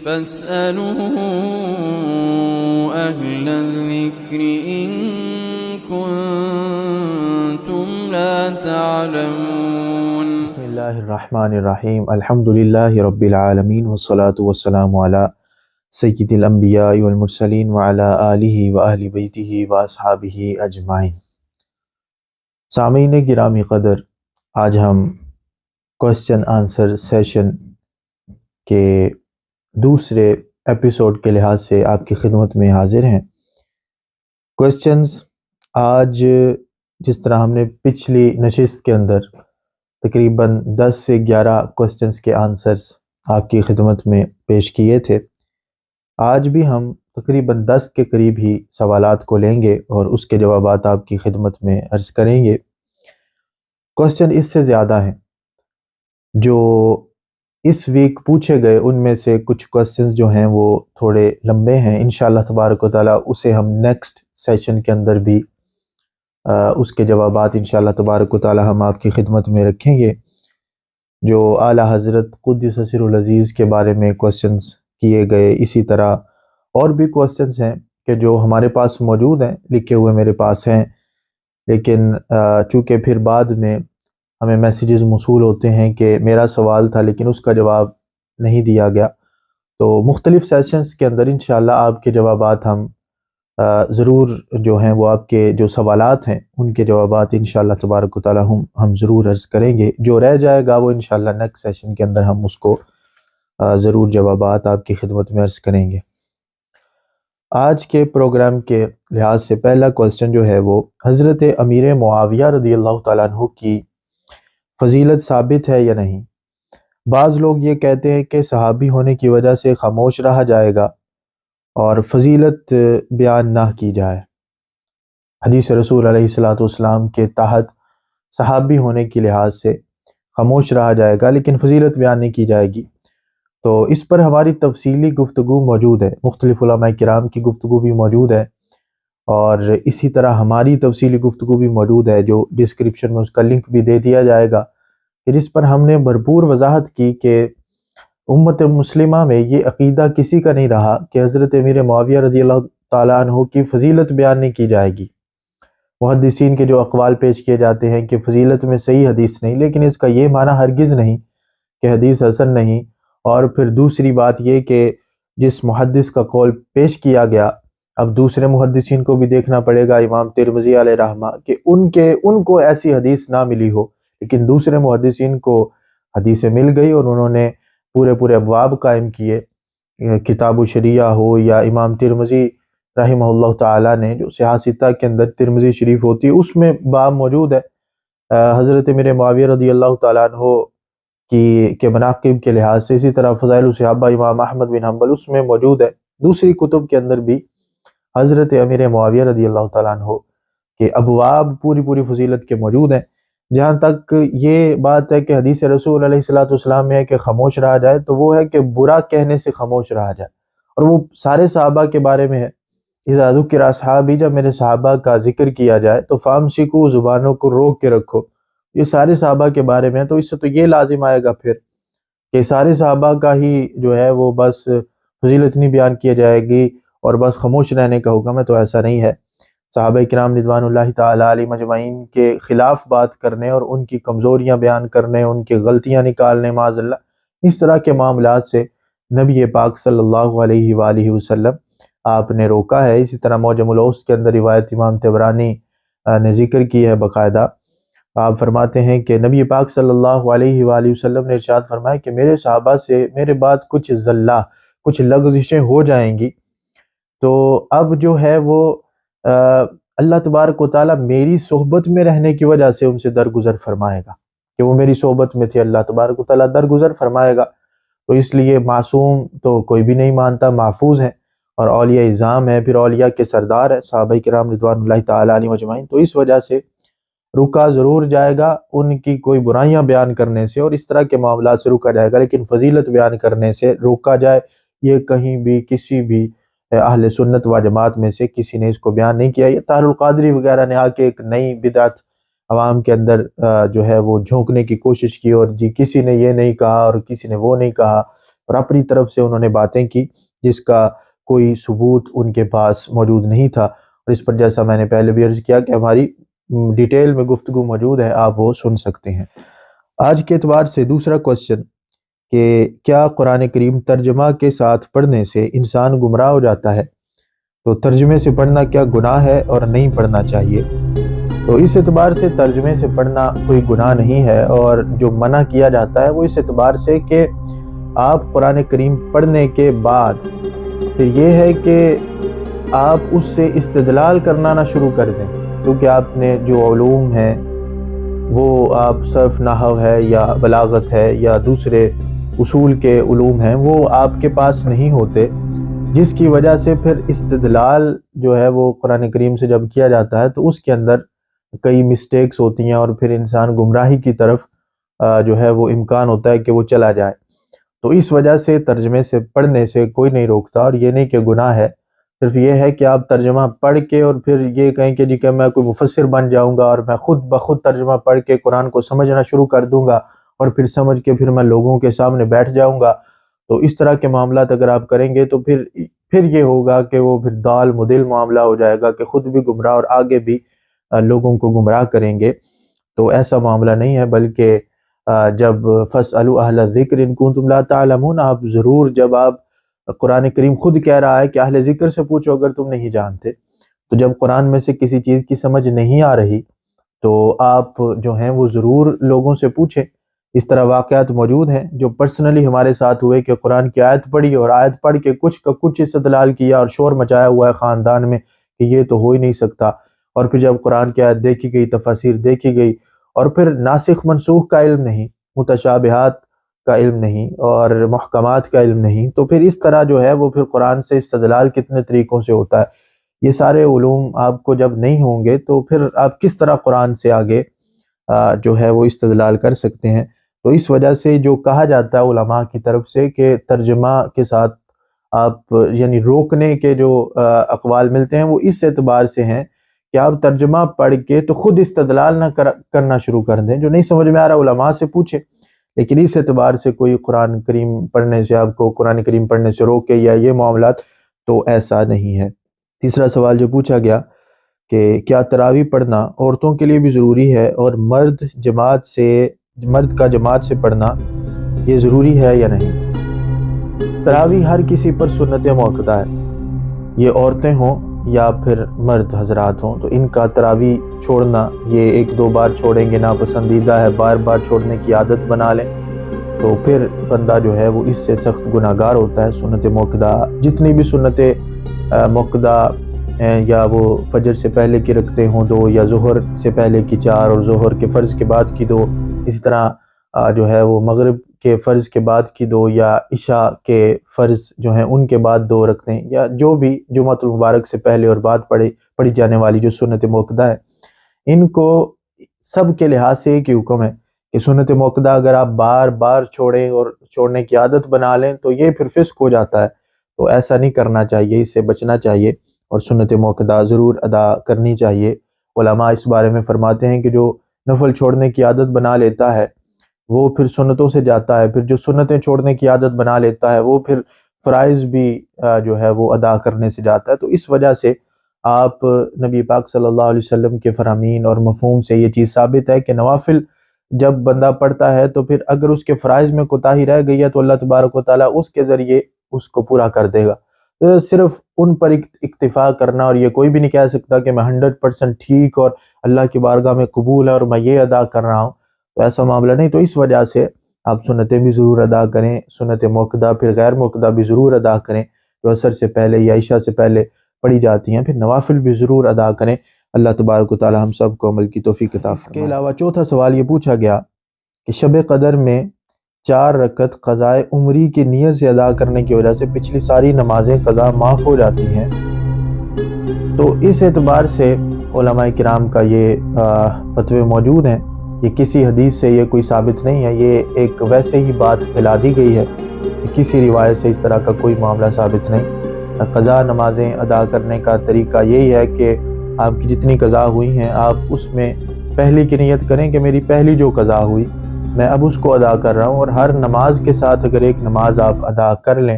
فاسألوا أهل الذكر إن كنتم لا تعلمون. بسم اللہ الرحمن الرحیم، الحمدللہ رب العالمین والصلاة والسلام علی سید الانبیاء والمرسلین وعلی آلہ وآل بیتہ واصحابہ اجمعین۔ سامعین گرامی قدر، آج ہم کوسچن آنسر سیشن کے دوسرے ایپیسوڈ کے لحاظ سے آپ کی خدمت میں حاضر ہیں۔ کوسچنز آج جس طرح ہم نے پچھلی نشست کے اندر تقریباً 10 سے 11 کوسچنز کے آنسرز آپ کی خدمت میں پیش کیے تھے، آج بھی ہم تقریباً 10 کے قریب ہی سوالات کو لیں گے اور اس کے جوابات آپ کی خدمت میں عرض کریں گے۔ کوسچن اس سے زیادہ ہیں جو اس ویک پوچھے گئے، ان میں سے کچھ کوسچنز جو ہیں وہ تھوڑے لمبے ہیں، انشاءاللہ تبارک و تعالیٰ اسے ہم نیکسٹ سیشن کے اندر بھی اس کے جوابات انشاءاللہ تبارک و تعالیٰ ہم آپ کی خدمت میں رکھیں گے۔ جو اعلیٰ حضرت قدس سر العزیز کے بارے میں کوسچنز کیے گئے، اسی طرح اور بھی کوسچنز ہیں کہ جو ہمارے پاس موجود ہیں، لکھے ہوئے میرے پاس ہیں، لیکن چونکہ پھر بعد میں ہمیں میسیجز موصول ہوتے ہیں کہ میرا سوال تھا لیکن اس کا جواب نہیں دیا گیا، تو مختلف سیشنز کے اندر انشاءاللہ آپ کے جوابات ہم ضرور جو ہیں وہ آپ کے جو سوالات ہیں ان کے جوابات انشاءاللہ تبارک و تعالیٰ ہم ضرور عرض کریں گے۔ جو رہ جائے گا وہ انشاءاللہ نیکسٹ سیشن کے اندر ہم اس کو ضرور جوابات آپ کی خدمت میں عرض کریں گے۔ آج کے پروگرام کے لحاظ سے پہلا کوسچن جو ہے وہ حضرت امیر معاویہ رضی اللہ تعالیٰ عنہ کی فضیلت ثابت ہے یا نہیں؟ بعض لوگ یہ کہتے ہیں کہ صحابی ہونے کی وجہ سے خاموش رہا جائے گا اور فضیلت بیان نہ کی جائے۔ حدیث رسول علیہ السلام کے تحت صحابی ہونے کی لحاظ سے خاموش رہا جائے گا لیکن فضیلت بیان نہیں کی جائے گی، تو اس پر ہماری تفصیلی گفتگو موجود ہے، مختلف علماء کرام کی گفتگو بھی موجود ہے اور اسی طرح ہماری تفصیلی گفتگو بھی موجود ہے جو ڈسکرپشن میں اس کا لنک بھی دے دیا جائے گا، جس پر ہم نے بھرپور وضاحت کی کہ امت مسلمہ میں یہ عقیدہ کسی کا نہیں رہا کہ حضرت امیر معاویہ رضی اللہ تعالیٰ عنہ کی فضیلت بیان نہیں کی جائے گی۔ محدثین کے جو اقوال پیش کیے جاتے ہیں کہ فضیلت میں صحیح حدیث نہیں، لیکن اس کا یہ معنی ہرگز نہیں کہ حدیث حسن نہیں، اور پھر دوسری بات یہ کہ جس محدث کا قول پیش کیا گیا، اب دوسرے محدثین کو بھی دیکھنا پڑے گا، امام ترمذی علیہ رحمہ، کہ ان کو ایسی حدیث نہ ملی ہو لیکن دوسرے محدثین کو حدیثیں مل گئی اور انہوں نے پورے ابواب قائم کیے، کتاب الشریعہ ہو یا امام ترمذی رحمہ اللہ تعالیٰ نے جو صحاح ستہ کے اندر ترمذی شریف ہوتی ہے اس میں باب موجود ہے حضرت امیر معاویہ رضی اللہ تعالیٰ عنہ کے مناقب کے لحاظ سے، اسی طرح فضائل الصحابہ امام احمد بن حنبل اس میں موجود ہے، دوسری کتب کے اندر بھی حضرت امیر معاویہ رضی اللہ تعالیٰ عنہ کے ابواب پوری فضیلت کے موجود ہیں۔ جہاں تک یہ بات ہے کہ حدیث رسول علیہ السلام میں ہے کہ خاموش رہا جائے، تو وہ ہے کہ برا کہنے سے خاموش رہا جائے، اور وہ سارے صحابہ کے بارے میں ہے۔ اذا ذکر اصحابی، جب میرے صحابہ کا ذکر کیا جائے تو فامسکو، زبانوں کو روک کے رکھو، یہ سارے صحابہ کے بارے میں ہے، تو اس سے تو یہ لازم آئے گا پھر کہ سارے صحابہ کا ہی جو ہے وہ بس فضیلت نہیں بیان کیا جائے گی اور بس خاموش رہنے کا حکم ہے، تو ایسا نہیں ہے۔ صحابہ کرام رضوان اللہ تعالیٰ علیہم اجمعین کے خلاف بات کرنے اور ان کی کمزوریاں بیان کرنے، ان کی غلطیاں نکالنے معاذ اللہ، اس طرح کے معاملات سے نبی پاک صلی اللہ علیہ وآلہ وسلم آپ نے روکا ہے۔ اسی طرح معجم الاوسط کے اندر روایت امام طبرانی نے ذکر کی ہے باقاعدہ، آپ فرماتے ہیں کہ نبی پاک صلی اللہ علیہ وآلہ وسلم نے ارشاد فرمایا کہ میرے صحابہ سے میرے بعد کچھ زلہ، کچھ لغزشیں ہو جائیں گی، تو اب جو ہے وہ اللہ تبارک و تعالیٰ میری صحبت میں رہنے کی وجہ سے ان سے درگزر فرمائے گا، کہ وہ میری صحبت میں تھے، اللہ تبارک و تعالیٰ درگزر فرمائے گا، تو اس لیے معصوم تو کوئی بھی نہیں مانتا، محفوظ ہیں اور اولیاء اعظام ہیں، پھر اولیاء کے سردار ہیں صحابہ کرام رضوان اللہ تعالیٰ علیہم اجمعین، تو اس وجہ سے رکا ضرور جائے گا، ان کی کوئی برائیاں بیان کرنے سے اور اس طرح کے معاملات سے رکا جائے گا، لیکن فضیلت بیان کرنے سے روکا جائے، یہ کہیں بھی کسی بھی اہل سنت و جماعت میں سے کسی نے اس کو بیان نہیں کیا۔ یہ طاہر القادری وغیرہ نے آ کے ایک نئی بدعت عوام کے اندر جو ہے وہ جھونکنے کی کوشش کی، اور جی کسی نے یہ نہیں کہا اور کسی نے وہ نہیں کہا، اور اپنی طرف سے انہوں نے باتیں کی جس کا کوئی ثبوت ان کے پاس موجود نہیں تھا، اور اس پر جیسا میں نے پہلے بھی عرض کیا کہ ہماری ڈیٹیل میں گفتگو موجود ہے، آپ وہ سن سکتے ہیں۔ آج کے اعتبار سے دوسرا کوسچن کہ کیا قرآن کریم ترجمہ کے ساتھ پڑھنے سے انسان گمراہ ہو جاتا ہے؟ تو ترجمے سے پڑھنا کیا گناہ ہے اور نہیں پڑھنا چاہیے؟ تو اس اعتبار سے ترجمے سے پڑھنا کوئی گناہ نہیں ہے، اور جو منع کیا جاتا ہے وہ اس اعتبار سے کہ آپ قرآن کریم پڑھنے کے بعد پھر یہ ہے کہ آپ اس سے استدلال کرنا نہ شروع کر دیں، کیونکہ آپ نے جو علوم ہیں وہ آپ صرف نحو ہے یا بلاغت ہے یا دوسرے اصول کے علوم ہیں، وہ آپ کے پاس نہیں ہوتے، جس کی وجہ سے پھر استدلال جو ہے وہ قرآن کریم سے جب کیا جاتا ہے تو اس کے اندر کئی مسٹیکس ہوتی ہیں، اور پھر انسان گمراہی کی طرف جو ہے وہ امکان ہوتا ہے کہ وہ چلا جائے۔ تو اس وجہ سے ترجمے سے پڑھنے سے کوئی نہیں روکتا، اور یہ نہیں کہ گناہ ہے، صرف یہ ہے کہ آپ ترجمہ پڑھ کے اور پھر یہ کہیں کہ جی کہ میں کوئی مفسر بن جاؤں گا اور میں خود بخود ترجمہ پڑھ کے قرآن کو سمجھنا شروع کر دوں گا، اور پھر سمجھ کے پھر میں لوگوں کے سامنے بیٹھ جاؤں گا۔ تو اس طرح کے معاملات اگر آپ کریں گے تو پھر یہ ہوگا کہ وہ پھر دال مدل معاملہ ہو جائے گا کہ خود بھی گمراہ اور آگے بھی لوگوں کو گمراہ کریں گے۔ تو ایسا معاملہ نہیں ہے، بلکہ جب فَاسْأَلُوا أَهْلَ الذِّكْرِ إِن كُنتُمْ لَا تَعْلَمُونَ، آپ ضرور، جب آپ قرآن کریم خود کہہ رہا ہے کہ اہل ذکر سے پوچھو اگر تم نہیں جانتے، تو جب قرآن میں سے کسی چیز کی سمجھ نہیں آ رہی تو آپ جو ہیں وہ ضرور لوگوں سے پوچھیں۔ اس طرح واقعات موجود ہیں جو پرسنلی ہمارے ساتھ ہوئے کہ قرآن کی آیت پڑھی اور آیت پڑھ کے کچھ کا کچھ استدلال کیا اور شور مچایا ہوا ہے خاندان میں کہ یہ تو ہو ہی نہیں سکتا، اور پھر جب قرآن کی آیت دیکھی گئی، تفاسیر دیکھی گئی، اور پھر ناسخ منسوخ کا علم نہیں، متشابہات کا علم نہیں اور محکمات کا علم نہیں، تو پھر اس طرح جو ہے وہ پھر قرآن سے استدلال کتنے طریقوں سے ہوتا ہے۔ یہ سارے علوم آپ کو جب نہیں ہوں گے تو پھر آپ کس طرح قرآن سے آگے جو ہے وہ استدلال کر سکتے ہیں؟ تو اس وجہ سے جو کہا جاتا ہے علماء کی طرف سے کہ ترجمہ کے ساتھ آپ یعنی روکنے کے جو اقوال ملتے ہیں وہ اس اعتبار سے ہیں کہ آپ ترجمہ پڑھ کے تو خود استدلال نہ کرنا شروع کر دیں، جو نہیں سمجھ میں آ رہا علماء سے پوچھیں، لیکن اس اعتبار سے کوئی قرآن کریم پڑھنے سے آپ کو قرآن کریم پڑھنے سے روکے یا یہ معاملات، تو ایسا نہیں ہے۔ تیسرا سوال جو پوچھا گیا کہ کیا تراویح پڑھنا عورتوں کے لیے بھی ضروری ہے، اور مرد کا جماعت سے پڑھنا یہ ضروری ہے یا نہیں؟ تراویح ہر کسی پر سنت موقدہ ہے، یہ عورتیں ہوں یا پھر مرد حضرات ہوں، تو ان کا تراویح چھوڑنا، یہ ایک دو بار چھوڑیں گے ناپسندیدہ ہے، بار بار چھوڑنے کی عادت بنا لیں تو پھر بندہ جو ہے وہ اس سے سخت گناہگار ہوتا ہے۔ سنت موقدہ جتنی بھی سنت موقدہ یا وہ فجر سے پہلے کی رکھتے ہوں 2، یا ظہر سے پہلے کی 4، اور ظہر کے فرض کے بعد کی 2، اسی طرح جو ہے وہ مغرب کے فرض کے بعد کی 2، یا عشاء کے فرض جو ہیں ان کے بعد 2 رکھتے ہیں، یا جو بھی جمعۃ المبارک سے پہلے اور بعد پڑھی جانے والی جو سنت موقدہ ہے، ان کو سب کے لحاظ سے ایک ہی حکم ہے کہ سنت موقدہ اگر آپ بار بار چھوڑیں اور چھوڑنے کی عادت بنا لیں تو یہ پھر فسق ہو جاتا ہے، تو ایسا نہیں کرنا چاہیے، اس سے بچنا چاہیے، اور سنت موقدہ ضرور ادا کرنی چاہیے۔ علماء اس بارے میں فرماتے ہیں کہ جو نفل چھوڑنے کی عادت بنا لیتا ہے وہ پھر سنتوں سے جاتا ہے، پھر جو سنتیں چھوڑنے کی عادت بنا لیتا ہے وہ پھر فرائض بھی جو ہے وہ ادا کرنے سے جاتا ہے۔ تو اس وجہ سے آپ نبی پاک صلی اللہ علیہ وسلم کے فرامین اور مفہوم سے یہ چیز ثابت ہے کہ نوافل جب بندہ پڑھتا ہے تو پھر اگر اس کے فرائض میں کوتاہی رہ گئی ہے تو اللہ تبارک و تعالیٰ اس کے ذریعے اس کو پورا کر دے گا۔ تو صرف ان پر اکتفا کرنا، اور یہ کوئی بھی نہیں کہہ سکتا کہ میں 100% ٹھیک اور اللہ کی بارگاہ میں قبول ہے اور میں یہ ادا کر رہا ہوں، تو ایسا معاملہ نہیں۔ تو اس وجہ سے آپ سنتیں بھی ضرور ادا کریں، سنت موقدہ پھر غیر موقدہ بھی ضرور ادا کریں جو عصر سے پہلے یا عشاء سے پہلے پڑھی جاتی ہیں، پھر نوافل بھی ضرور ادا کریں۔ اللہ تبارک و تعالی ہم سب کو عمل کی توفیق عطا فرمائے۔ اس کے علاوہ چوتھا سوال یہ پوچھا گیا کہ شب قدر میں 4 رکعت قضائے عمری کی نیت سے ادا کرنے کی وجہ سے پچھلی ساری نمازیں قضا معاف ہو جاتی ہیں، تو اس اعتبار سے علماء کرام کا یہ فتوے موجود ہیں، یہ کسی حدیث سے یہ کوئی ثابت نہیں ہے، یہ ایک ویسے ہی بات پھیلا دی گئی ہے، کسی روایت سے اس طرح کا کوئی معاملہ ثابت نہیں۔ قضا نمازیں ادا کرنے کا طریقہ یہی ہے کہ آپ کی جتنی قضا ہوئی ہیں آپ اس میں پہلی کی نیت کریں کہ میری پہلی جو قضا ہوئی میں اب اس کو ادا کر رہا ہوں، اور ہر نماز کے ساتھ اگر ایک نماز آپ ادا کر لیں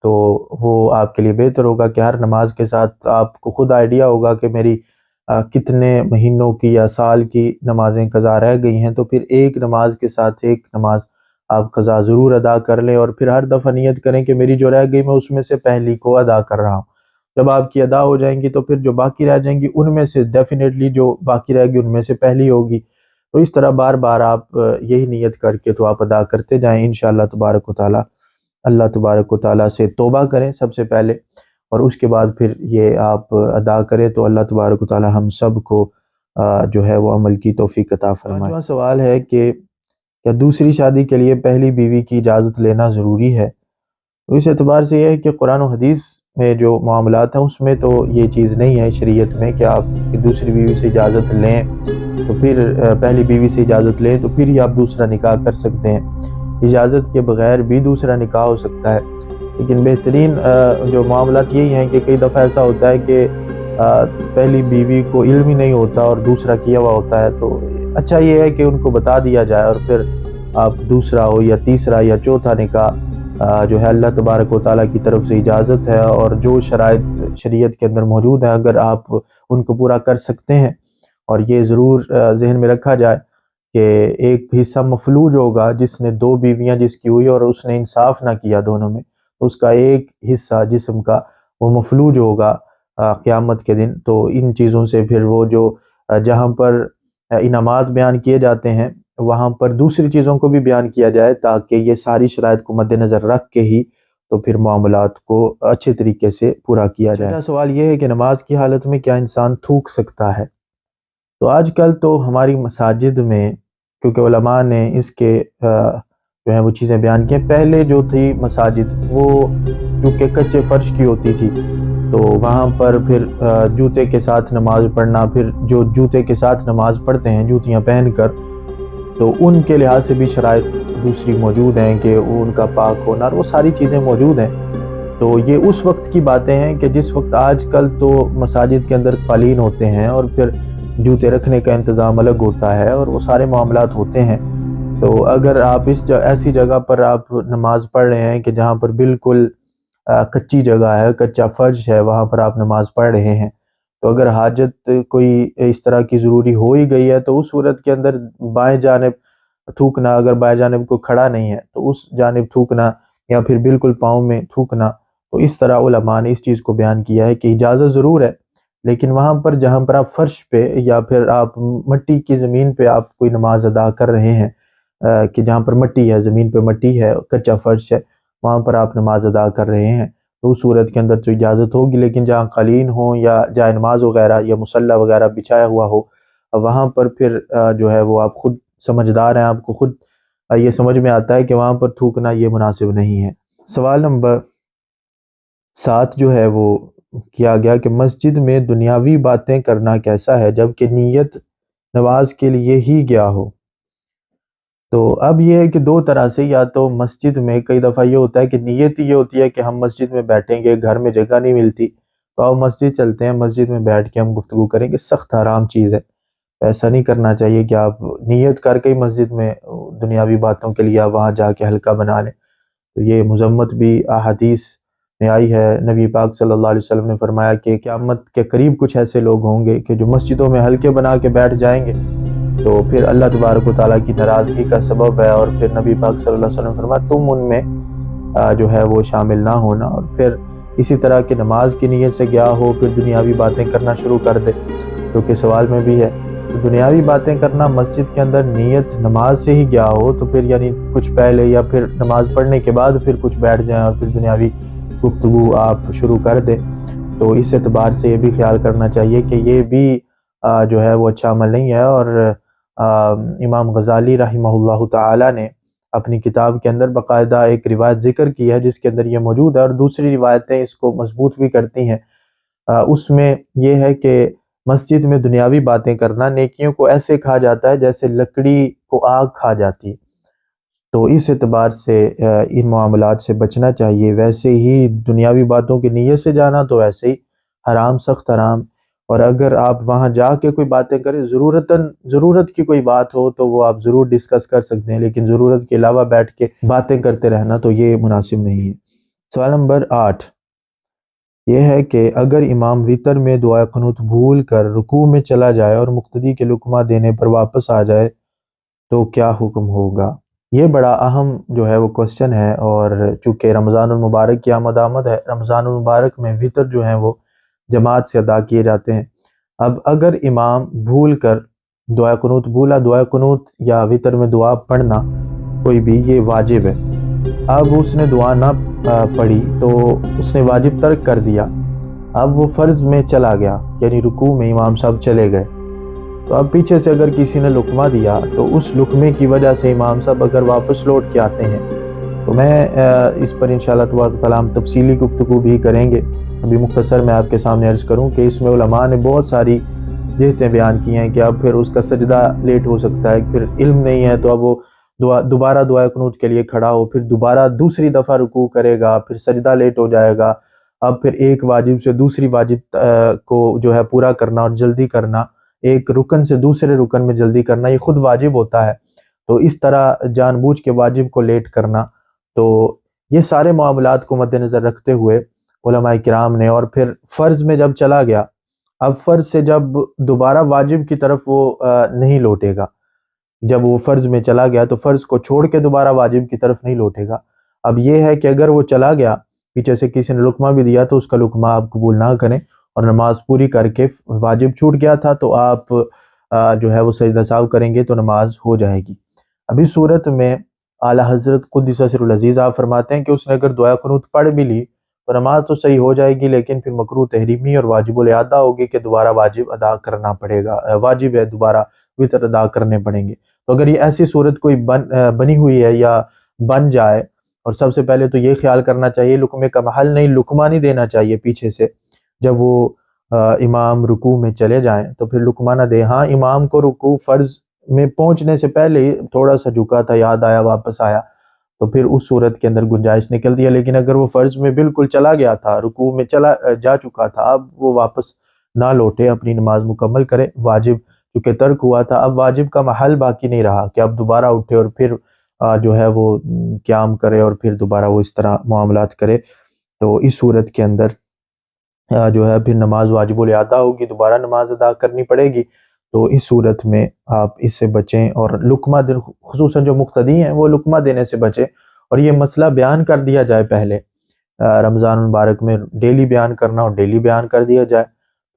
تو وہ آپ کے لیے بہتر ہوگا کہ ہر نماز کے ساتھ آپ کو خود آئیڈیا ہوگا کہ میری کتنے مہینوں کی یا سال کی نمازیں قضا رہ گئی ہیں، تو پھر ایک نماز کے ساتھ ایک نماز آپ قضا ضرور ادا کر لیں، اور پھر ہر دفعہ نیت کریں کہ میری جو رہ گئی میں اس میں سے پہلی کو ادا کر رہا ہوں۔ جب آپ کی ادا ہو جائیں گی تو پھر جو باقی رہ جائیں گی ان میں سے ڈیفینیٹلی جو باقی رہ گی ان میں سے پہلی ہوگی۔ تو اس طرح بار بار آپ یہی نیت کر کے تو آپ ادا کرتے جائیں انشاءاللہ تبارک و تعالی۔ اللہ تبارک و تعالیٰ سے توبہ کریں سب سے پہلے، اور اس کے بعد پھر یہ آپ ادا کریں تو اللہ تبارک و تعالیٰ ہم سب کو جو ہے وہ عمل کی توفیق عطا فرمائے۔ پانچواں سوال ہے کہ کیا دوسری شادی کے لیے پہلی بیوی کی اجازت لینا ضروری ہے؟ تو اس اعتبار سے یہ ہے کہ قرآن و حدیث میں جو معاملات ہیں اس میں تو یہ چیز نہیں ہے شریعت میں کہ آپ دوسری بیوی سے اجازت لیں تو پھر پہلی بیوی سے اجازت لیں تو پھر ہی آپ دوسرا نکاح کر سکتے ہیں۔ اجازت کے بغیر بھی دوسرا نکاح ہو سکتا ہے، لیکن بہترین جو معاملات یہی ہیں کہ کئی دفعہ ایسا ہوتا ہے کہ پہلی بیوی کو علم ہی نہیں ہوتا اور دوسرا کیا ہوا ہوتا ہے، تو اچھا یہ ہے کہ ان کو بتا دیا جائے اور پھر آپ دوسرا ہو یا تیسرا یا چوتھا نکاح جو ہے اللہ تبارک و تعالیٰ کی طرف سے اجازت ہے، اور جو شرائط شریعت کے اندر موجود ہیں اگر آپ ان کو پورا کر سکتے ہیں، اور یہ ضرور ذہن میں رکھا جائے کہ ایک حصہ مفلوج ہوگا جس نے دو بیویاں جس کی ہوئی اور اس نے انصاف نہ کیا دونوں میں، اس کا ایک حصہ جسم کا وہ مفلوج ہوگا قیامت کے دن۔ تو ان چیزوں سے پھر وہ جو جہاں پر انعامات بیان کیے جاتے ہیں وہاں پر دوسری چیزوں کو بھی بیان کیا جائے تاکہ یہ ساری شرائط کو مد نظر رکھ کے ہی تو پھر معاملات کو اچھے طریقے سے پورا کیا جائے۔ سوال یہ ہے کہ نماز کی حالت میں کیا انسان تھوک سکتا ہے؟ تو آج کل تو ہماری مساجد میں کیونکہ علماء نے اس کے جو ہے وہ چیزیں بیان کی ہیں، پہلے جو تھی مساجد وہ کیونکہ کچے فرش کی ہوتی تھی تو وہاں پر پھر جوتے کے ساتھ نماز پڑھنا، پھر جو جوتے کے ساتھ نماز پڑھتے ہیں جوتیاں پہن کر، تو ان کے لحاظ سے بھی شرائط دوسری موجود ہیں کہ ان کا پاک ہونا اور وہ ساری چیزیں موجود ہیں۔ تو یہ اس وقت کی باتیں ہیں کہ جس وقت آج کل تو مساجد کے اندر قالین ہوتے ہیں اور پھر جوتے رکھنے کا انتظام الگ ہوتا ہے اور وہ سارے معاملات ہوتے ہیں۔ تو اگر آپ ایسی جگہ پر آپ نماز پڑھ رہے ہیں کہ جہاں پر بالکل کچی جگہ ہے، کچا فرش ہے، وہاں پر آپ نماز پڑھ رہے ہیں، تو اگر حاجت کوئی اس طرح کی ضروری ہو ہی گئی ہے تو اس صورت کے اندر بائیں جانب تھوکنا، اگر بائیں جانب کو کھڑا نہیں ہے تو اس جانب تھوکنا یا پھر بالکل پاؤں میں تھوکنا، تو اس طرح علماء نے اس چیز کو بیان کیا ہے کہ اجازت ضرور ہے، لیکن وہاں پر جہاں پر آپ فرش پہ یا پھر آپ مٹی کی زمین پہ آپ کوئی نماز ادا کر رہے ہیں کہ جہاں پر مٹی ہے، زمین پہ مٹی ہے، کچا فرش ہے، وہاں پر آپ نماز ادا کر رہے ہیں تو اس صورت کے اندر تو اجازت ہوگی، لیکن جہاں قالین ہوں یا جائے نماز وغیرہ یا مصلی وغیرہ بچھایا ہوا ہو وہاں پر پھر جو ہے وہ آپ خود سمجھدار ہیں، آپ کو خود یہ سمجھ میں آتا ہے کہ وہاں پر تھوکنا یہ مناسب نہیں ہے۔ سوال نمبر 7 جو ہے وہ کیا گیا کہ مسجد میں دنیاوی باتیں کرنا کیسا ہے جبکہ نیت نماز کے لیے ہی گیا ہو؟ تو اب یہ ہے کہ دو طرح سے، یا تو مسجد میں کئی دفعہ یہ ہوتا ہے کہ نیت یہ ہوتی ہے کہ ہم مسجد میں بیٹھیں گے، گھر میں جگہ نہیں ملتی تو آپ مسجد چلتے ہیں، مسجد میں بیٹھ کے ہم گفتگو کریں گے، سخت حرام چیز ہے، ایسا نہیں کرنا چاہیے کہ آپ نیت کر کے مسجد میں دنیاوی باتوں کے لیے آپ وہاں جا کے حلقہ بنا لیں، تو یہ مذمت بھی احادیث میں آئی ہے۔ نبی پاک صلی اللہ علیہ وسلم نے فرمایا کہ قیامت کے قریب کچھ ایسے لوگ ہوں گے کہ جو مسجدوں میں حلقے بنا کے بیٹھ جائیں گے تو پھر اللہ تبارک و تعالیٰ کی ناراضگی کا سبب ہے، اور پھر نبی پاک صلی اللہ علیہ وسلم نے فرمایا تم ان میں جو ہے وہ شامل نہ ہونا، اور پھر اسی طرح کہ نماز کی نیت سے گیا ہو پھر دنیاوی باتیں کرنا شروع کر دے، کیونکہ سوال میں بھی ہے تو دنیاوی باتیں کرنا مسجد کے اندر نیت نماز سے ہی گیا ہو تو پھر یعنی کچھ پہلے یا پھر نماز پڑھنے کے بعد پھر کچھ بیٹھ جائیں اور پھر دنیاوی گفتگو آپ شروع کر دیں، تو اس اعتبار سے یہ بھی خیال کرنا چاہیے کہ یہ بھی جو ہے وہ اچھا عمل نہیں ہے۔ اور امام غزالی رحمہ اللہ تعالی نے اپنی کتاب کے اندر باقاعدہ ایک روایت ذکر کی ہے جس کے اندر یہ موجود ہے، اور دوسری روایتیں اس کو مضبوط بھی کرتی ہیں۔ اس میں یہ ہے کہ مسجد میں دنیاوی باتیں کرنا نیکیوں کو ایسے کھا جاتا ہے جیسے لکڑی کو آگ کھا جاتی ہے، تو اس اعتبار سے ان معاملات سے بچنا چاہیے۔ ویسے ہی دنیاوی باتوں کی نیت سے جانا تو ویسے ہی حرام، سخت حرام، اور اگر آپ وہاں جا کے کوئی باتیں کریں، ضرورت کی کوئی بات ہو تو وہ آپ ضرور ڈسکس کر سکتے ہیں، لیکن ضرورت کے علاوہ بیٹھ کے باتیں کرتے رہنا تو یہ مناسب نہیں ہے۔ سوال نمبر 8 یہ ہے کہ اگر امام وتر میں دعائے قنوت بھول کر رکوع میں چلا جائے اور مقتدی کے لقمہ دینے پر واپس آ جائے تو کیا حکم ہوگا؟ یہ بڑا اہم جو ہے وہ کوسچن ہے، اور چونکہ رمضان المبارک کی آمد ہے، رمضان المبارک میں وتر جو ہیں وہ جماعت سے ادا کیے جاتے ہیں۔ اب اگر امام بھول کر دعائے قنوت بھولا، دعائے قنوت یا وتر میں دعا پڑھنا کوئی بھی یہ واجب ہے، اب اس نے دعا نہ پڑھی تو اس نے واجب ترک کر دیا، اب وہ فرض میں چلا گیا، یعنی رکوع میں امام صاحب چلے گئے، تو اب پیچھے سے اگر کسی نے لقمہ دیا تو اس لقمے کی وجہ سے امام صاحب اگر واپس لوٹ کے آتے ہیں تو میں اس پر انشاءاللہ تبارک و تعالیٰ ہم تفصیلی گفتگو بھی کریں گے۔ ابھی مختصر میں آپ کے سامنے عرض کروں کہ اس میں علماء نے بہت ساری جہتیں بیان کی ہیں کہ اب پھر اس کا سجدہ لیٹ ہو سکتا ہے، پھر علم نہیں ہے تو اب وہ دوبارہ دعائے قنوت کے لیے کھڑا ہو، پھر دوبارہ دوسری دفعہ رکوع کرے گا، پھر سجدہ لیٹ ہو جائے گا، اب پھر ایک واجب سے دوسری واجب کو جو ہے پورا کرنا اور جلدی کرنا، ایک رکن سے دوسرے رکن میں جلدی کرنا یہ خود واجب ہوتا ہے، تو اس طرح جان بوجھ کے واجب کو لیٹ کرنا، تو یہ سارے معاملات کو مد نظر رکھتے ہوئے علماء کرام نے، اور پھر فرض میں جب چلا گیا، اب فرض سے جب دوبارہ واجب کی طرف وہ نہیں لوٹے گا، جب وہ فرض میں چلا گیا تو فرض کو چھوڑ کے دوبارہ واجب کی طرف نہیں لوٹے گا۔ اب یہ ہے کہ اگر وہ چلا گیا، پیچھے سے کسی نے لقمہ بھی دیا تو اس کا لقمہ آپ قبول نہ کریں، اور نماز پوری کر کے واجب چھوٹ گیا تھا تو آپ جو ہے وہ سجدہ سہو کریں گے تو نماز ہو جائے گی۔ اب اس صورت میں اعلیٰ حضرت قدس سر العزیز آپ فرماتے ہیں کہ اس نے اگر دعائے قنوت پڑھ بھی لی تو نماز تو صحیح ہو جائے گی، لیکن پھر مکروہ تحریمی اور واجب الادا ہوگی کہ دوبارہ واجب ادا کرنا پڑے گا، واجب ہے دوبارہ وتر ادا کرنے پڑیں گے۔ تو اگر یہ ایسی صورت کوئی بنی ہوئی ہے یا بن جائے، اور سب سے پہلے تو یہ خیال کرنا چاہیے لقمے کا محل نہیں، لقمہ نہیں دینا چاہیے پیچھے سے، جب وہ امام رکوع میں چلے جائیں تو پھر لقمہ نہ دے۔ ہاں امام کو رکوع فرض میں پہنچنے سے پہلے ہی تھوڑا سا جھکا تھا، یاد آیا واپس آیا، تو پھر اس صورت کے اندر گنجائش نکل دیا، لیکن اگر وہ فرض میں بالکل چلا گیا تھا، رکوع میں جا چکا تھا، اب وہ واپس نہ لوٹے، اپنی نماز مکمل کرے، واجب کیونکہ ترک ہوا تھا، اب واجب کا محل باقی نہیں رہا کہ اب دوبارہ اٹھے اور پھر جو ہے وہ قیام کرے اور پھر دوبارہ وہ اس طرح معاملات کرے، تو اس صورت کے اندر جو ہے پھر نماز واجب الادا ہوگی، دوبارہ نماز ادا کرنی پڑے گی، تو اس صورت میں آپ اس سے بچیں، اور لقمہ خصوصاً جو مقتدی ہیں وہ لقمہ دینے سے بچیں، اور یہ مسئلہ بیان کر دیا جائے پہلے رمضان المبارک میں، ڈیلی بیان کرنا اور ڈیلی بیان کر دیا جائے،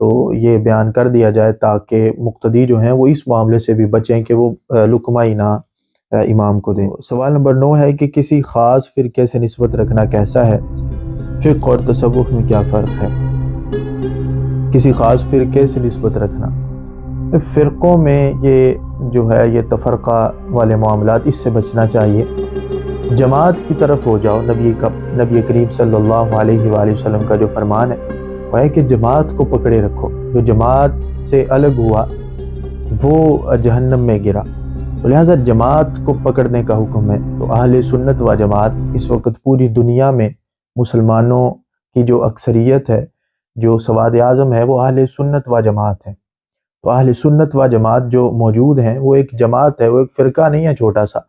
تو یہ بیان کر دیا جائے تاکہ مقتدی جو ہیں وہ اس معاملے سے بھی بچیں کہ وہ لقمہ ہی نہ امام کو دیں۔ سوال نمبر 9 ہے کہ کسی خاص فرقے سے نسبت رکھنا کیسا ہے؟ فقہ اور تصوف میں کیا فرق ہے؟ کسی خاص فرقے سے نسبت رکھنا، فرقوں میں یہ جو ہے یہ تفرقہ والے معاملات، اس سے بچنا چاہیے، جماعت کی طرف ہو جاؤ۔ نبی کریم صلی اللہ علیہ وآلہ وسلم کا جو فرمان ہے وہ ہے کہ جماعت کو پکڑے رکھو، جو جماعت سے الگ ہوا وہ جہنم میں گرا، تو لہٰذا جماعت کو پکڑنے کا حکم ہے۔ تو اہل سنت و جماعت اس وقت پوری دنیا میں مسلمانوں کی جو اکثریت ہے، جو سواد اعظم ہے، وہ اہل سنت و جماعت ہے۔ تو اہل سنت و جماعت جو موجود ہیں وہ ایک جماعت ہے، وہ ایک فرقہ نہیں ہے چھوٹا سا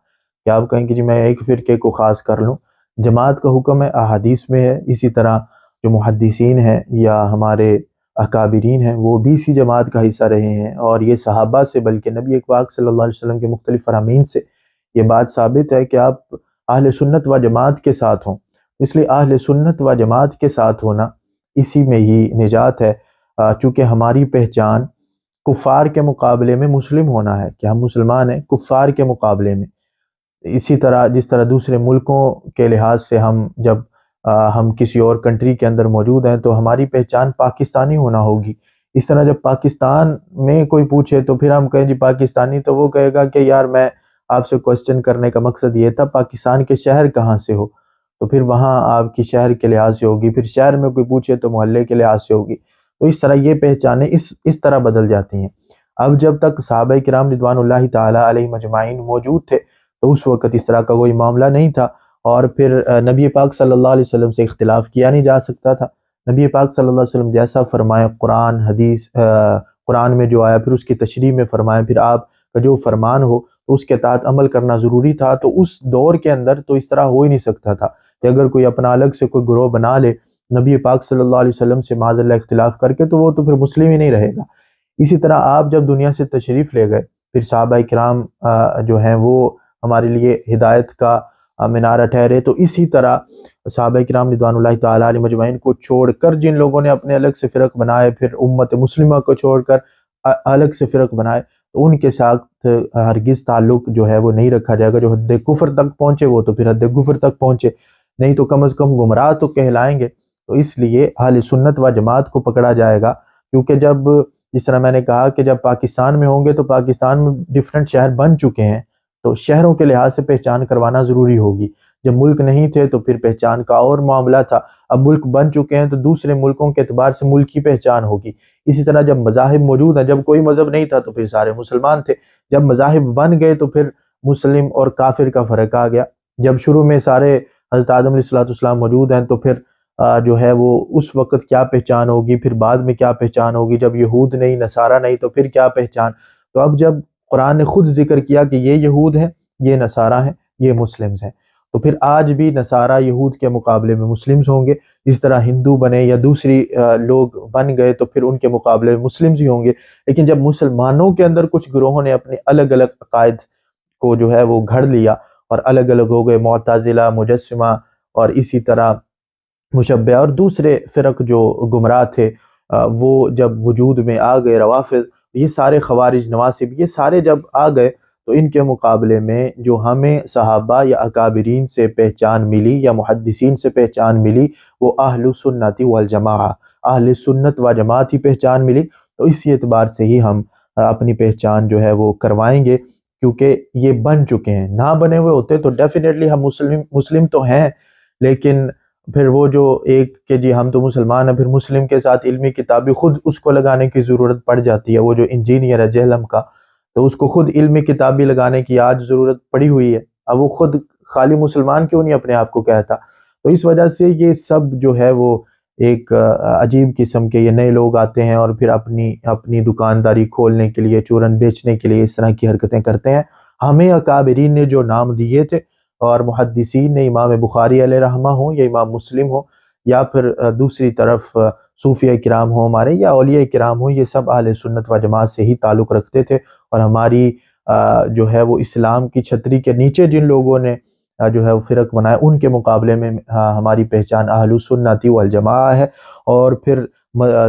کہ آپ کہیں کہ جی میں ایک فرقے کو خاص کر لوں۔ جماعت کا حکم ہے، احادیث میں ہے، اسی طرح جو محدثین ہیں یا ہمارے اکابرین ہیں وہ بھی اسی جماعت کا حصہ رہے ہیں، اور یہ صحابہ سے بلکہ نبی پاک صلی اللہ علیہ وسلم کے مختلف فرامین سے یہ بات ثابت ہے کہ آپ اہل سنت و جماعت کے ساتھ ہوں، اس لیے اہل سنت و جماعت کے ساتھ ہونا اسی میں ہی نجات ہے، چونکہ ہماری پہچان کفار کے مقابلے میں مسلم ہونا ہے کہ ہم مسلمان ہیں کفار کے مقابلے میں۔ اسی طرح جس طرح دوسرے ملکوں کے لحاظ سے جب ہم کسی اور کنٹری کے اندر موجود ہیں تو ہماری پہچان پاکستانی ہونا ہوگی، اس طرح جب پاکستان میں کوئی پوچھے تو پھر ہم کہیں جی پاکستانی، تو وہ کہے گا کہ یار میں آپ سے کوسچن کرنے کا مقصد یہ تھا پاکستان کے شہر کہاں سے ہو، تو پھر وہاں آپ کی شہر کے لحاظ سے ہوگی، پھر شہر میں کوئی پوچھے تو محلے کے لحاظ سے ہوگی، تو اس طرح یہ پہچانیں اس طرح بدل جاتی ہیں۔ اب جب تک صحابہ کرام رضوان اللہ تعالیٰ علیہ مجمعین موجود تھے تو اس وقت اس طرح کا کوئی معاملہ نہیں تھا، اور پھر نبی پاک صلی اللہ علیہ وسلم سے اختلاف کیا نہیں جا سکتا تھا، نبی پاک صلی اللہ علیہ وسلم جیسا فرمائے، قرآن حدیث قرآن میں جو آیا، پھر اس کی تشریح میں فرمائے، پھر آپ کا جو فرمان ہو تو اس کے تحت عمل کرنا ضروری تھا۔ تو اس دور کے اندر تو اس طرح ہو ہی نہیں سکتا تھا کہ اگر کوئی اپنا الگ سے کوئی گروہ بنا لے نبی پاک صلی اللہ علیہ وسلم سے معاذ اللہ اختلاف کر کے، تو وہ تو پھر مسلم ہی نہیں رہے گا۔ اسی طرح آپ جب دنیا سے تشریف لے گئے، پھر صحابہ کرام جو ہیں وہ ہمارے لیے ہدایت کا مینارہ ٹھہرے، تو اسی طرح صحابہ کرام رضوان اللہ تعالیٰ علیہ مجمعین کو چھوڑ کر جن لوگوں نے اپنے الگ سے فرق بنائے، پھر امت مسلمہ کو چھوڑ کر الگ سے فرق بنائے، تو ان کے ساتھ ہرگز تعلق جو ہے وہ نہیں رکھا جائے گا۔ جو حد کفر تک پہنچے وہ تو پھر حد کفر تک پہنچے، نہیں تو کم از کم گمراہ تو کہلائیں گے۔ تو اس لیے اہل سنت و جماعت کو پکڑا جائے گا، کیونکہ جب جس طرح میں نے کہا کہ جب پاکستان میں ہوں گے تو پاکستان میں ڈیفرنٹ شہر بن چکے ہیں، تو شہروں کے لحاظ سے پہچان کروانا ضروری ہوگی۔ جب ملک نہیں تھے تو پھر پہچان کا اور معاملہ تھا، اب ملک بن چکے ہیں تو دوسرے ملکوں کے اعتبار سے ملک کی پہچان ہوگی۔ اسی طرح جب مذاہب موجود ہیں، جب کوئی مذہب نہیں تھا تو پھر سارے مسلمان تھے، جب مذاہب بن گئے تو پھر مسلم اور کافر کا فرق آ گیا۔ جب شروع میں سارے حضرت آدم علیہ السلام موجود ہیں تو پھر جو ہے وہ اس وقت کیا پہچان ہوگی، پھر بعد میں کیا پہچان ہوگی، جب یہود نہیں نصارہ نہیں تو پھر کیا پہچان۔ تو اب جب قرآن نے خود ذکر کیا کہ یہ یہود ہیں، یہ نصارہ ہیں، یہ مسلمز ہیں، تو پھر آج بھی نصارہ یہود کے مقابلے میں مسلمز ہوں گے۔ اس طرح ہندو بنے یا دوسری لوگ بن گئے تو پھر ان کے مقابلے میں مسلمز ہی ہوں گے۔ لیکن جب مسلمانوں کے اندر کچھ گروہوں نے اپنے الگ الگ عقائد کو جو ہے وہ گھڑ لیا اور الگ الگ ہو گئے، معتزلہ، مجسمہ اور اسی طرح مشبہ اور دوسرے فرق جو گمراہ تھے، وہ جب وجود میں آ گئے، روافض، یہ سارے خوارج، نواصب، یہ سارے جب آ گئے تو ان کے مقابلے میں جو ہمیں صحابہ یا اکابرین سے پہچان ملی یا محدثین سے پہچان ملی، وہ اہل سنت والجماعہ، اہل سنت و جماعت ہی پہچان ملی۔ تو اسی اعتبار سے ہی ہم اپنی پہچان جو ہے وہ کروائیں گے، کیونکہ یہ بن چکے ہیں۔ نہ بنے ہوئے ہوتے تو ڈیفینیٹلی ہم مسلم تو ہیں، لیکن پھر وہ جو ایک کہ جی ہم تو مسلمان ہیں، پھر مسلم کے ساتھ علمی کتابی خود اس کو لگانے کی ضرورت پڑ جاتی ہے۔ وہ جو انجینئر ہے جہلم کا، تو اس کو خود علمی کتابی لگانے کی آج ضرورت پڑی ہوئی ہے۔ اب وہ خود خالی مسلمان کیوں نہیں اپنے آپ کو کہتا؟ تو اس وجہ سے یہ سب جو ہے وہ ایک عجیب قسم کے یہ نئے لوگ آتے ہیں اور پھر اپنی دکانداری کھولنے کے لیے، چورن بیچنے کے لیے اس طرح کی حرکتیں کرتے ہیں۔ ہمیں اکابرین نے جو نام دیے تھے اور محدثین نے، امام بخاری علیہ رحمہ ہوں یا امام مسلم ہوں یا پھر دوسری طرف صوفیہ کرام ہوں ہمارے یا اولیاء کرام ہوں، یہ سب اہل سنت و جماعت سے ہی تعلق رکھتے تھے۔ اور ہماری جو ہے وہ اسلام کی چھتری کے نیچے جن لوگوں نے جو ہے وہ فرق بنایا، ان کے مقابلے میں ہماری پہچان اہل سنت والجماعہ ہے۔ اور پھر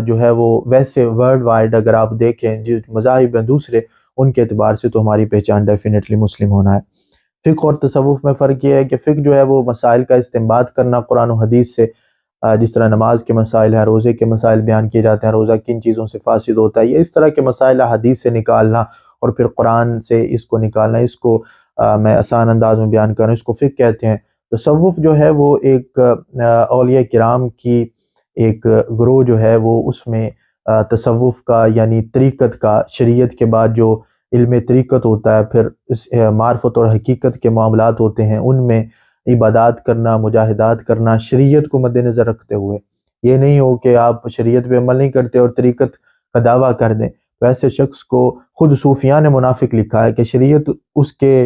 جو ہے وہ ویسے ورلڈ وائڈ اگر آپ دیکھیں جو مذاہب ہیں دوسرے، ان کے اعتبار سے تو ہماری پہچان ڈیفینیٹلی مسلم ہونا ہے۔ فقہ اور تصوف میں فرق یہ ہے کہ فقہ جو ہے وہ مسائل کا استنباط کرنا قرآن و حدیث سے، جس طرح نماز کے مسائل ہیں، روزے کے مسائل بیان کیے جاتے ہیں، روزہ کن چیزوں سے فاسد ہوتا ہے، یہ اس طرح کے مسائل حدیث سے نکالنا اور پھر قرآن سے اس کو نکالنا، اس کو میں آسان انداز میں بیان کر رہا ہوں، اس کو فقہ کہتے ہیں۔ تصوف جو ہے وہ ایک اولیاء کرام کی ایک گروہ جو ہے وہ اس میں تصوف کا یعنی طریقت کا، شریعت کے بعد جو علم طریقت ہوتا ہے، پھر معرفت اور حقیقت کے معاملات ہوتے ہیں، ان میں عبادات کرنا، مجاہدات کرنا، شریعت کو مد نظر رکھتے ہوئے۔ یہ نہیں ہو کہ آپ شریعت پہ عمل نہیں کرتے اور طریقت کا دعویٰ کر دیں، تو ایسے شخص کو خود صوفیاء نے منافق لکھا ہے کہ شریعت اس کے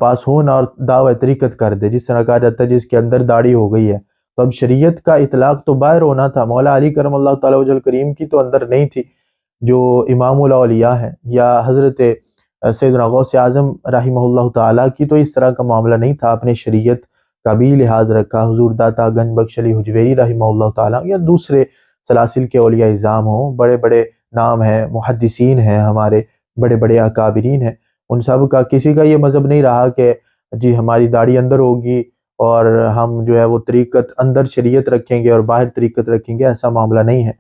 پاس ہو نہ اور دعویٰ طریقت کر دے، جس طرح کہا جاتا ہے جس کے اندر داڑھی ہو گئی ہے۔ تو اب شریعت کا اطلاق تو باہر ہونا تھا، مولا علی کرم اللہ تعالیٰ وجہ کریم کی تو اندر نہیں تھی، جو امام الاولیاء ہیں، یا حضرت سیدنا غوث اعظم رحمہ اللہ تعالیٰ کی تو اس طرح کا معاملہ نہیں تھا، اپنے شریعت کا بھی لحاظ رکھا۔ حضور داتا گنج بخش علی حجویری رحمہ اللہ تعالیٰ یا دوسرے سلاسل کے اولیاء اعظام ہوں، بڑے بڑے نام ہیں، محدثین ہیں، ہمارے بڑے بڑے اکابرین ہیں، ان سب کا کسی کا یہ مذہب نہیں رہا کہ جی ہماری داڑھی اندر ہوگی اور ہم جو ہے وہ طریقت اندر شریعت رکھیں گے اور باہر طریقت رکھیں گے، ایسا معاملہ نہیں ہے۔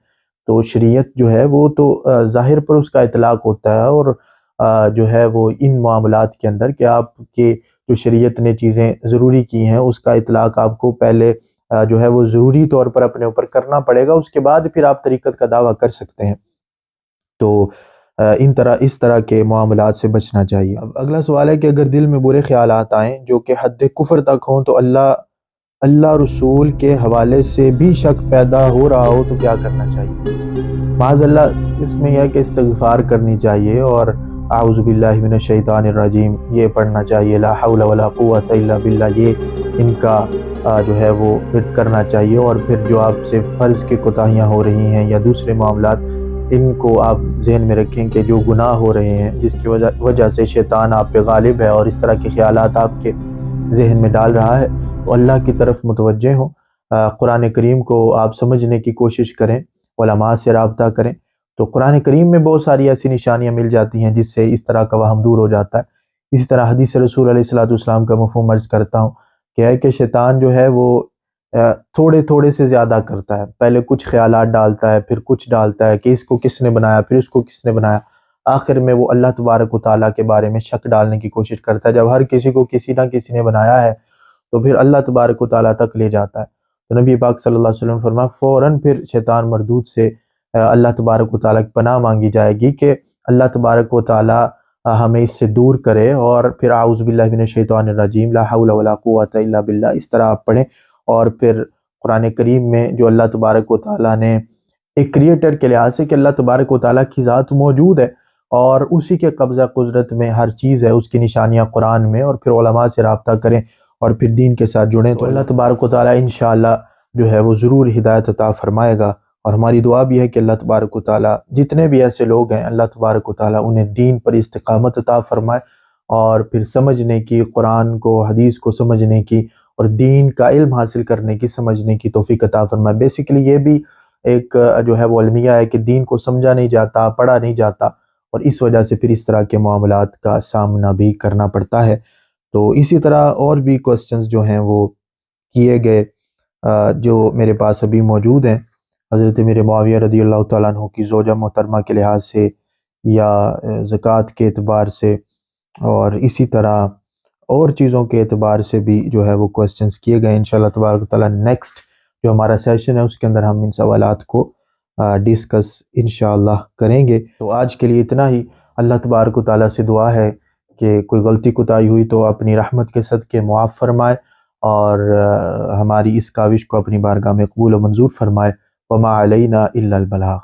تو شریعت جو ہے وہ تو ظاہر پر اس کا اطلاق ہوتا ہے، اور جو ہے وہ ان معاملات کے اندر کہ آپ کے جو شریعت نے چیزیں ضروری کی ہیں اس کا اطلاق آپ کو پہلے جو ہے وہ ضروری طور پر اپنے اوپر کرنا پڑے گا، اس کے بعد پھر آپ طریقت کا دعویٰ کر سکتے ہیں۔ تو اس طرح کے معاملات سے بچنا چاہیے۔ اب اگلا سوال ہے کہ اگر دل میں برے خیالات آئیں جو کہ حد کفر تک ہوں تو اللہ اللہ رسول کے حوالے سے بھی شک پیدا ہو رہا ہو تو کیا کرنا چاہیے؟ معاذ اللہ اس میں یہ ہے کہ استغفار کرنی چاہیے اور اعوذ باللہ من الشیطان الرجیم یہ پڑھنا چاہیے، لا حول ولا قوت الا باللہ، یہ ان کا جو ہے وہ ورد کرنا چاہیے۔ اور پھر جو آپ سے فرض کی کوتاہیاں ہو رہی ہیں یا دوسرے معاملات، ان کو آپ ذہن میں رکھیں کہ جو گناہ ہو رہے ہیں جس کی وجہ سے شیطان آپ پہ غالب ہے اور اس طرح کے خیالات آپ کے ذہن میں ڈال رہا ہے، وہ اللہ کی طرف متوجہ ہوں۔ قرآن کریم کو آپ سمجھنے کی کوشش کریں، علماء سے رابطہ کریں، تو قرآن کریم میں بہت ساری ایسی نشانیاں مل جاتی ہیں جس سے اس طرح کا وہم دور ہو جاتا ہے۔ اسی طرح حدیث رسول علیہ الصلوۃ والسلام کا مفہوم عرض کرتا ہوں کہ شیطان جو ہے وہ تھوڑے تھوڑے سے زیادہ کرتا ہے، پہلے کچھ خیالات ڈالتا ہے، پھر کچھ ڈالتا ہے کہ اس کو کس نے بنایا، پھر اس کو کس نے بنایا، آخر میں وہ اللہ تبارک و تعالیٰ کے بارے میں شک ڈالنے کی کوشش کرتا ہے۔ جب ہر کسی کو کسی نہ کسی نے بنایا ہے تو پھر اللہ تبارک و تعالیٰ تک لے جاتا ہے۔ تو نبی پاک صلی اللہ علیہ وسلم فرمایا فوراً پھر شیطان مردود سے اللہ تبارک و تعالیٰ کی پناہ مانگی جائے گی کہ اللہ تبارک و تعالیٰ ہمیں اس سے دور کرے، اور پھر اعوذ باللہ من الشیطان الرجیم، لا حول ولا قوت الا باللہ اس طرح آپ پڑھیں۔ اور پھر قرآن کریم میں جو اللہ تبارک و تعالیٰ نے ایک کریٹر کے لحاظ سے کہ اللہ تبارک و تعالیٰ کی ذات موجود ہے اور اسی کے قبضہ قدرت میں ہر چیز ہے، اس کی نشانیاں قرآن میں، اور پھر علماء سے رابطہ کریں اور پھر دین کے ساتھ جڑیں تو اللہ تبارک و تعالیٰ انشاءاللہ جو ہے وہ ضرور ہدایت عطا فرمائے گا۔ اور ہماری دعا بھی ہے کہ اللہ تبارک و تعالیٰ جتنے بھی ایسے لوگ ہیں اللہ تبارک و تعالیٰ انہیں دین پر استقامت عطا فرمائے اور پھر سمجھنے کی، قرآن کو، حدیث کو سمجھنے کی اور دین کا علم حاصل کرنے کی، سمجھنے کی توفیق عطا فرمائے۔ بیسیکلی یہ بھی ایک جو ہے وہ المیہ ہے کہ دین کو سمجھا نہیں جاتا، پڑھا نہیں جاتا، اور اس وجہ سے پھر اس طرح کے معاملات کا سامنا بھی کرنا پڑتا ہے۔ تو اسی طرح اور بھی کوسچنز جو ہیں وہ کیے گئے جو میرے پاس ابھی موجود ہیں، حضرت میرے معاویہ رضی اللہ تعالیٰ عنہ کی زوجہ محترمہ کے لحاظ سے یا زکوٰۃ کے اعتبار سے، اور اسی طرح اور چیزوں کے اعتبار سے بھی جو ہے وہ کوسچنز کیے گئے۔ انشاءاللہ تبارک و تعالیٰ نیکسٹ جو ہمارا سیشن ہے اس کے اندر ہم ان سوالات کو ڈسکس انشاءاللہ کریں گے۔ تو آج کے لیے اتنا ہی۔ اللہ تبارک و تعالیٰ سے دعا ہے کہ کوئی غلطی کوتاہی ہوئی تو اپنی رحمت کے صدقے معاف فرمائے اور ہماری اس کاوش کو اپنی بارگاہ میں قبول و منظور فرمائے۔ وما علینا الا البلاغ۔